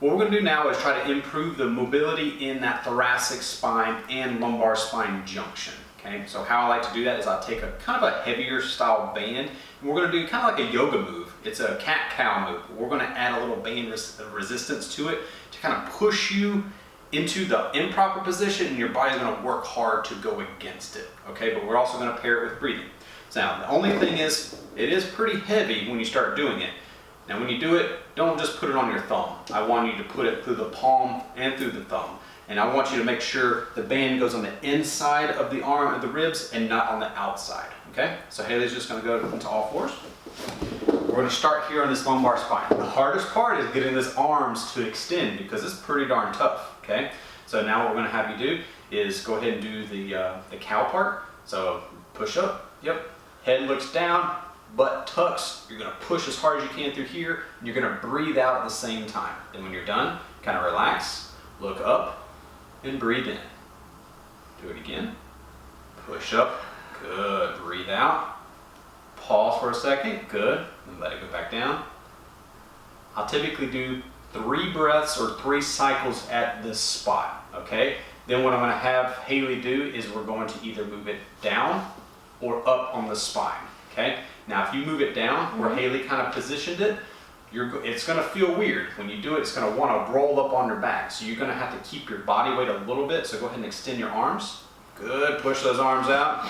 what we're going to do now is try to improve the mobility in that thoracic spine and lumbar spine junction. Okay, so how I like to do that is I'll take a kind of a heavier style band, and we're going to do kind of like a yoga move. It's a cat-cow move. We're going to add a little band resistance to it to kind of push you into the improper position, and your body's going to work hard to go against it. Okay, but we're also going to pair it with breathing. So now, the only thing is, it is pretty heavy when you start doing it. Now when you do it, don't just put it on your thumb. I want you to put it through the palm and through the thumb. And I want you to make sure the band goes on the inside of the arm, of the ribs, and not on the outside. Okay? So Haley's just going to go into all fours. We're going to start here on this lumbar spine. The hardest part is getting these arms to extend because it's pretty darn tough. Okay? So now what we're going to have you do is go ahead and do the cow part. So push up. Yep. Head looks down. Butt tucks. You're going to push as hard as you can through here. And you're going to breathe out at the same time. Then when you're done, kind of relax. Look up. And breathe in. Do it again. Push up. Good. Breathe out. Pause for a second. Good. And let it go back down. I'll typically do 3 breaths or 3 cycles at this spot. Okay? Then what I'm going to have Haley do is we're going to either move it down or up on the spine. Okay? Now if you move it down where Haley kind of positioned it, it's going to feel weird. When you do it, it's going to want to roll up on your back. So you're going to have to keep your body weight a little bit. So go ahead and extend your arms. Good. Push those arms out.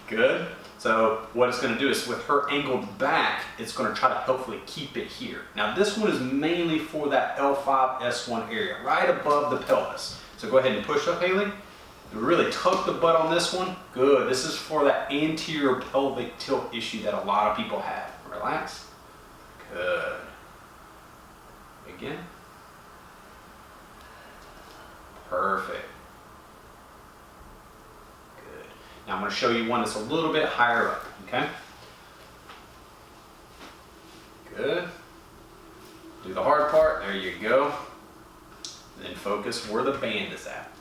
Good. So what it's going to do is with her angled back, it's going to try to hopefully keep it here. Now this one is mainly for that L5, S1 area, right above the pelvis. So go ahead and push up, Haley. Really tuck the butt on this one. Good. This is for that anterior pelvic tilt issue that a lot of people have. Relax. Good. Again. Perfect. Good. Now I'm going to show you one that's a little bit higher up. Okay? Good. Do the hard part. There you go. Then focus where the band is at.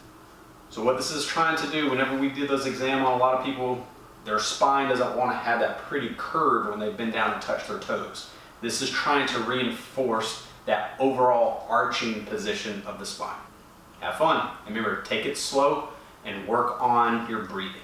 So what this is trying to do, whenever we did those exams on a lot of people, their spine doesn't want to have that pretty curve when they've been down and touched their toes. This is trying to reinforce that overall arching position of the spine. Have fun. And remember, take it slow and work on your breathing.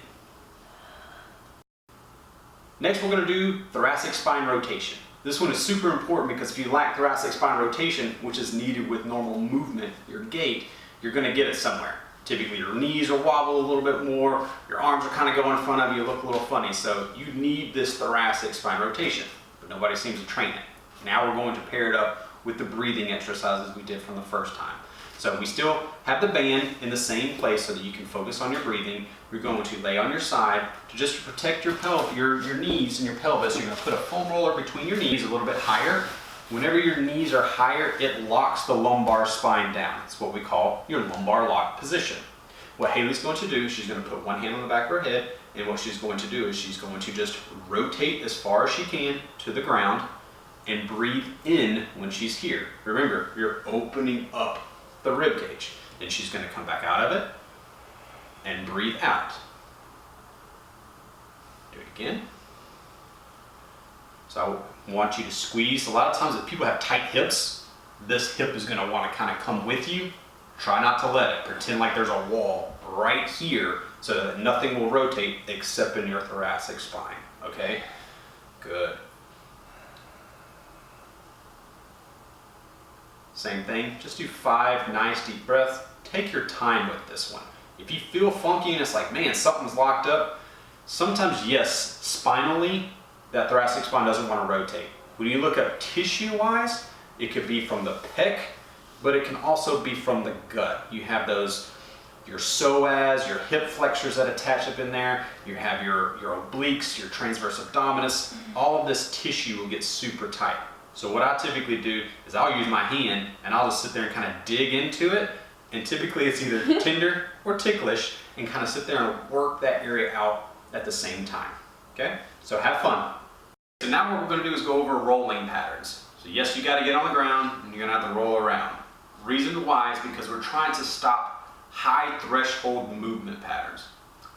Next, we're going to do thoracic spine rotation. This one is super important because if you lack thoracic spine rotation, which is needed with normal movement, your gait, you're going to get it somewhere. Typically your knees will wobble a little bit more, your arms are kind of going in front of you, look a little funny. So you need this thoracic spine rotation, but nobody seems to train it. Now we're going to pair it up with the breathing exercises we did from the first time. So we still have the band in the same place so that you can focus on your breathing. You're going to lay on your side to just protect your knees and your pelvis. You're going to put a foam roller between your knees a little bit higher. Whenever your knees are higher, it locks the lumbar spine down. It's what we call your lumbar lock position. What Haley's going to do, she's going to put one hand on the back of her head, and what she's going to do is she's going to just rotate as far as she can to the ground and breathe in when she's here. Remember, you're opening up the rib cage. Then she's going to come back out of it and breathe out. Do it again. So I want you to squeeze. A lot of times if people have tight hips, this hip is going to want to kind of come with you. Try not to let it. Pretend like there's a wall right here so that nothing will rotate except in your thoracic spine. Okay? Good. Same thing. Just do 5 nice deep breaths. Take your time with this one. If you feel funky and it's like, man, something's locked up, sometimes, yes, spinally, that thoracic spine doesn't want to rotate. When you look at tissue-wise, it could be from the pec, but it can also be from the gut. You have those, your psoas, your hip flexors that attach up in there. You have your obliques, your transverse abdominis. All of this tissue will get super tight. So what I typically do is I'll use my hand and I'll just sit there and kind of dig into it. And typically it's either tender or ticklish, and kind of sit there and work that area out at the same time. Okay? So have fun. So now what we're going to do is go over rolling patterns. So yes, you got to get on the ground and you're going to have to roll around. Reason why is because we're trying to stop high threshold movement patterns.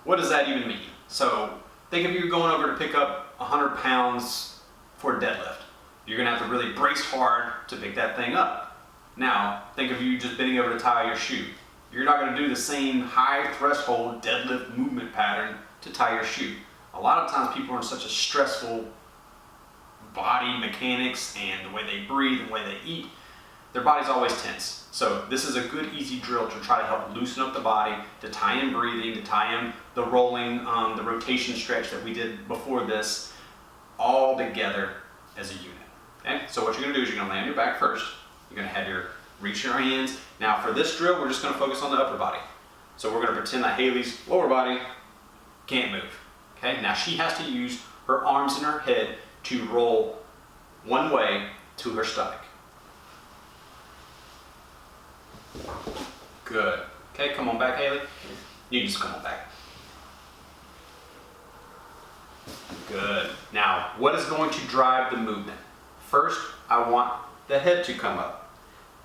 What does that even mean? So think if you're going over to pick up 100 pounds for a deadlift. You're going to have to really brace hard to pick that thing up. Now, think of you just bending over to tie your shoe. You're not going to do the same high threshold deadlift movement pattern to tie your shoe. A lot of times people are in such a stressful body mechanics and the way they breathe and the way they eat, their body's always tense. So this is a good easy drill to try to help loosen up the body, to tie in breathing, to tie in the rolling, the rotation stretch that we did before this, all together as a unit. Okay? So what you're going to do is you're going to lay on your back first. You're going to reach your hands. Now for this drill, we're just going to focus on the upper body. So we're going to pretend that Haley's lower body can't move. Okay? Now she has to use her arms and her head to roll one way to her stomach. Good. Okay, come on back, Haley. You just come on back. Good. Now, what is going to drive the movement? First, I want the head to come up.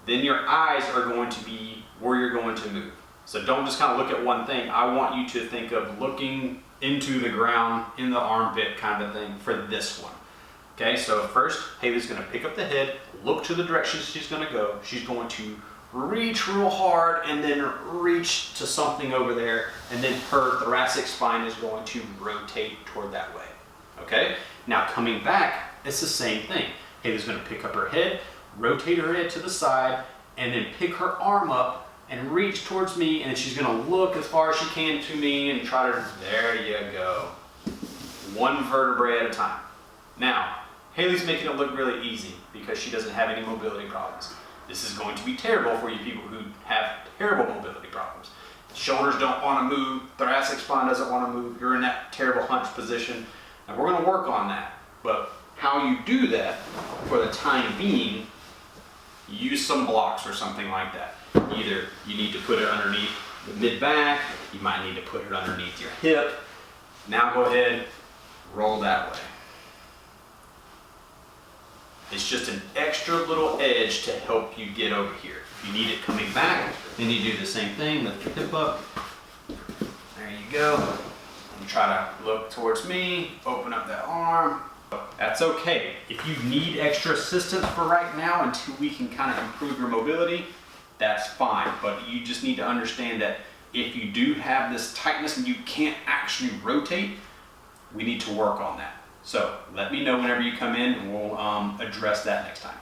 Then your eyes are going to be where you're going to move. So don't just kind of look at one thing. I want you to think of looking into the ground, in the armpit kind of thing for this one. Okay, so first, Haley's going to pick up the head, look to the direction she's going to go. She's going to reach real hard and then reach to something over there, and then her thoracic spine is going to rotate toward that way. Okay, now coming back, it's the same thing. Haley's going to pick up her head, rotate her head to the side, and then pick her arm up and reach towards me, and she's going to look as far as she can to me and try to, there you go. One vertebrae at a time. Now, Haley's making it look really easy because she doesn't have any mobility problems. This is going to be terrible for you people who have terrible mobility problems. Shoulders don't want to move, thoracic spine doesn't want to move, you're in that terrible hunch position, and we're going to work on that. But how you do that for the time being, use some blocks or something like that. Either you need to put it underneath the mid-back, you might need to put it underneath your hip. Now go ahead, roll that way. It's just an extra little edge to help you get over here. If you need it coming back, then you do the same thing, lift your hip up. There you go. And try to look towards me, open up that arm. That's okay. If you need extra assistance for right now until we can kind of improve your mobility, that's fine. But you just need to understand that if you do have this tightness and you can't actually rotate, we need to work on that. So let me know whenever you come in and we'll address that next time.